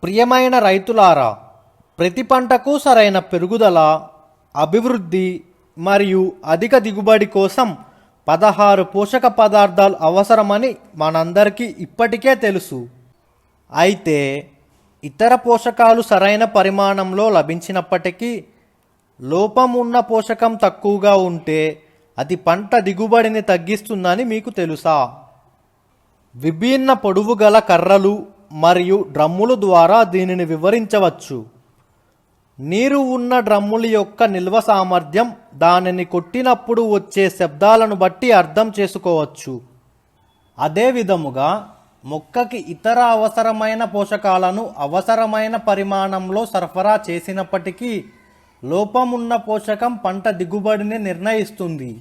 ప్రియమైన రైతులారా, ప్రతి పంటకు సరైన పెరుగుదల, అభివృద్ధి మరియు అధిక దిగుబడి కోసం 16 పోషక పదార్థాలు అవసరమని మనందరికీ ఇప్పటికే తెలుసు. అయితే ఇతర పోషకాలు సరైన పరిమాణంలో లభించినప్పటికీ లోపం ఉన్న పోషకం తక్కువగా ఉంటే అది పంట దిగుబడిని తగ్గిస్తుందని మీకు తెలుసా? విభిన్న పొడవు గల కర్రలు మరియు డ్రమ్ముల ద్వారా దీనిని వివరించవచ్చు. నీరు ఉన్న డ్రమ్ముల యొక్క నిల్వ సామర్థ్యం దానిని కొట్టినప్పుడు వచ్చే శబ్దాలను బట్టి అర్థం చేసుకోవచ్చు. అదే విధముగా మొక్కకి ఇతర అవసరమైన పోషకాలను అవసరమైన పరిమాణంలో సరఫరా చేసినప్పటికీ లోపమున్న పోషకం పంట దిగుబడిని నిర్ణయిస్తుంది.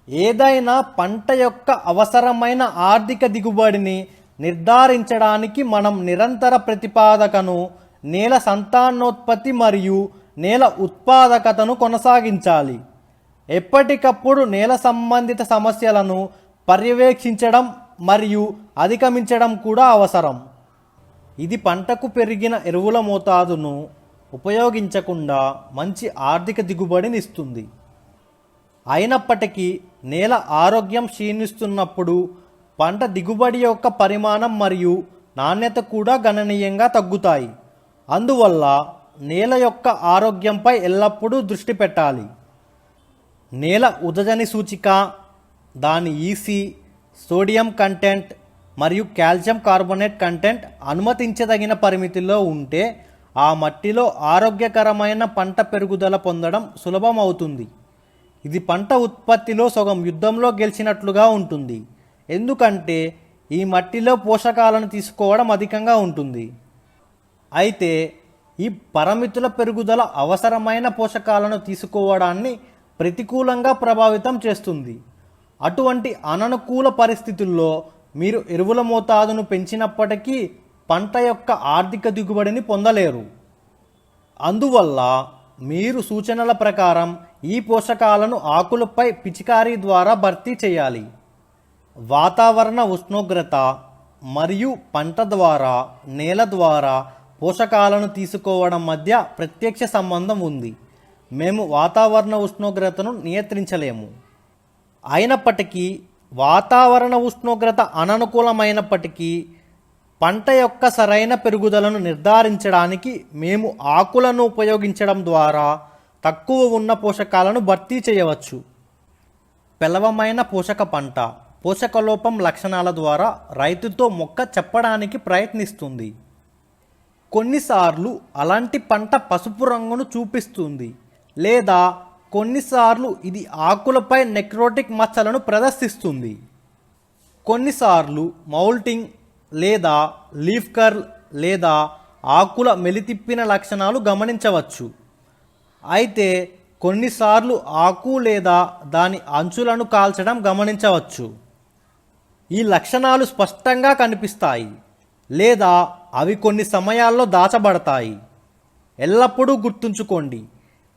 ఏదైనా పంట యొక్క అవసరమైన ఆర్థిక దిగుబడిని నిర్ధారించడానికి మనం నిరంతర ప్రతిపాదకను, నేల సంతానోత్పత్తి మరియు నేల ఉత్పాదకతను కొనసాగించాలి. ఎప్పటికప్పుడు నేల సంబంధిత సమస్యలను పర్యవేక్షించడం మరియు అధిగమించడం కూడా అవసరం. ఇది పంటకు పెరిగిన ఎరువుల మోతాదును ఉపయోగించకుండా మంచి ఆర్థిక దిగుబడిని ఇస్తుంది. అయినప్పటికీ నేల ఆరోగ్యం క్షీణిస్తున్నప్పుడు పంట దిగుబడి యొక్క పరిమాణం మరియు నాణ్యత కూడా గణనీయంగా తగ్గుతాయి. అందువల్ల నేల యొక్క ఆరోగ్యంపై ఎల్లప్పుడూ దృష్టి పెట్టాలి. నేల ఉదజని సూచిక, దాని ఈసీ, సోడియం కంటెంట్ మరియు కాల్షియం కార్బోనేట్ కంటెంట్ అనుమతించదగిన పరిమితిలో ఉంటే ఆ మట్టిలో ఆరోగ్యకరమైన పంట పెరుగుదల పొందడం సులభం అవుతుంది. ఇది పంట ఉత్పత్తిలో సగం యుద్ధంలో గెలిచినట్లుగా ఉంటుంది, ఎందుకంటే ఈ మట్టిలో పోషకాలను తీసుకోవడం అధికంగా ఉంటుంది. అయితే ఈ పరిమితుల పెరుగుదల అవసరమైన పోషకాలను తీసుకోవడాన్ని ప్రతికూలంగా ప్రభావితం చేస్తుంది. అటువంటి అననుకూల పరిస్థితుల్లో మీరు ఎరువుల మోతాదును పెంచినప్పటికీ పంట యొక్క ఆర్థిక దిగుబడిని పొందలేరు. అందువల్ల మీరు సూచనల ప్రకారం ఈ పోషకాలను ఆకులపై పిచికారీ ద్వారా భర్తీ చేయాలి. వాతావరణ ఉష్ణోగ్రత మరియు పంట ద్వారా నేల ద్వారా పోషకాలను తీసుకోవడం మధ్య ప్రత్యక్ష సంబంధం ఉంది. మేము వాతావరణ ఉష్ణోగ్రతను నియంత్రించలేము. అయినప్పటికీ వాతావరణ ఉష్ణోగ్రత అననుకూలమైనప్పటికీ పంట యొక్క సరైన పెరుగుదలను నిర్ధారించడానికి మేము ఆకులను ఉపయోగించడం ద్వారా తక్కువ ఉన్న పోషకాలను భర్తీ చేయవచ్చు. పేలవమైన పోషక పంట పోషకలోపం లక్షణాల ద్వారా రైతుతో మొక్క చెప్పడానికి ప్రయత్నిస్తుంది. కొన్నిసార్లు అలాంటి పంట పసుపు రంగును చూపిస్తుంది, లేదా కొన్నిసార్లు ఇది ఆకులపై నెక్రోటిక్ మచ్చలను ప్రదర్శిస్తుంది. కొన్నిసార్లు మౌల్టింగ్ లేదా లీఫ్ కర్ల్ లేదా ఆకుల మెలితిప్పిన లక్షణాలు గమనించవచ్చు. అయితే కొన్నిసార్లు ఆకు లేదా దాని అంచులను కాల్చడం గమనించవచ్చు. ఈ లక్షణాలు స్పష్టంగా కనిపిస్తాయి లేదా అవి కొన్ని సమయాల్లో దాచబడతాయి. ఎల్లప్పుడూ గుర్తుంచుకోండి,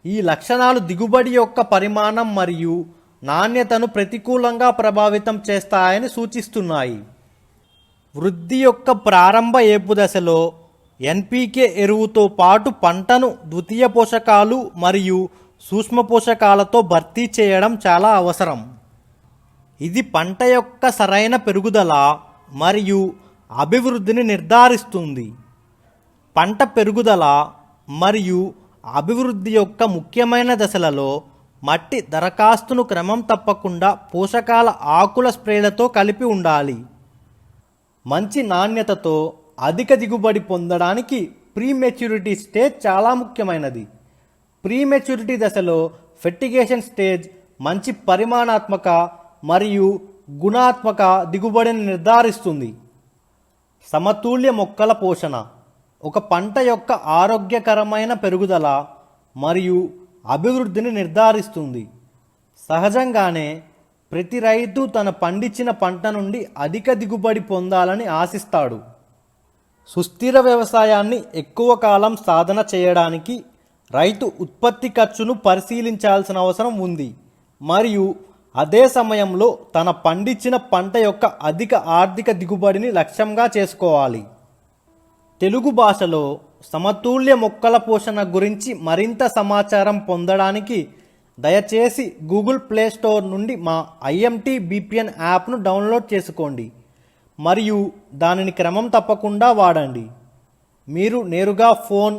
ఈ లక్షణాలు దిగుబడి యొక్క పరిమాణం మరియు నాణ్యతను ప్రతికూలంగా ప్రభావితం చేస్తాయని సూచిస్తున్నాయి. వృద్ధి యొక్క ప్రారంభ ఏపు దశలో ఎన్పీకే ఎరువుతో పాటు పంటను ద్వితీయ పోషకాలు మరియు సూక్ష్మ పోషకాలతో భర్తీ చేయడం చాలా అవసరం. ఇది పంట యొక్క సరైన పెరుగుదల మరియు అభివృద్ధిని నిర్ధారిస్తుంది. పంట పెరుగుదల మరియు అభివృద్ధి యొక్క ముఖ్యమైన దశలలో మట్టి దరఖాస్తును క్రమం తప్పకుండా పోషకాల ఆకుల స్ప్రేలతో కలిపి ఉండాలి. మంచి నాణ్యతతో అధిక దిగుబడి పొందడానికి ప్రీ మెచ్యూరిటీ స్టేజ్ చాలా ముఖ్యమైనది. ప్రీ మెచ్యూరిటీ దశలో ఫెర్టిగేషన్ స్టేజ్ మంచి పరిమాణాత్మక మరియు గుణాత్మక దిగుబడిని నిర్ధారిస్తుంది. సమతుల్య మొక్కల పోషణ ఒక పంట యొక్క ఆరోగ్యకరమైన పెరుగుదల మరియు అభివృద్ధిని నిర్ధారిస్తుంది. సహజంగానే ప్రతి రైతు తన పండించిన పంట నుండి అధిక దిగుబడి పొందాలని ఆశిస్తాడు. సుస్థిర వ్యవసాయాన్ని ఎక్కువ కాలం సాధన చేయడానికి రైతు ఉత్పత్తి ఖర్చును పరిశీలించాల్సిన అవసరం ఉంది మరియు అదే సమయంలో తన పండించిన పంట యొక్క అధిక ఆర్థిక దిగుబడిని లక్ష్యంగా చేసుకోవాలి. తెలుగు భాషలో సమతుల్య మొక్కల పోషణ గురించి మరింత సమాచారం పొందడానికి దయచేసి గూగుల్ ప్లే స్టోర్ నుండి మా ఐఎంటీ బీపీఎన్ యాప్ను డౌన్లోడ్ చేసుకోండి మరియు దానిని క్రమం తప్పకుండా వాడండి. మీరు నేరుగా ఫోన్,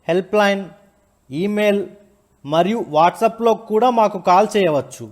హెల్ప్లైన్, ఈమెయిల్ మరియు వాట్సాప్లో కూడా మాకు కాల్ చేయవచ్చు.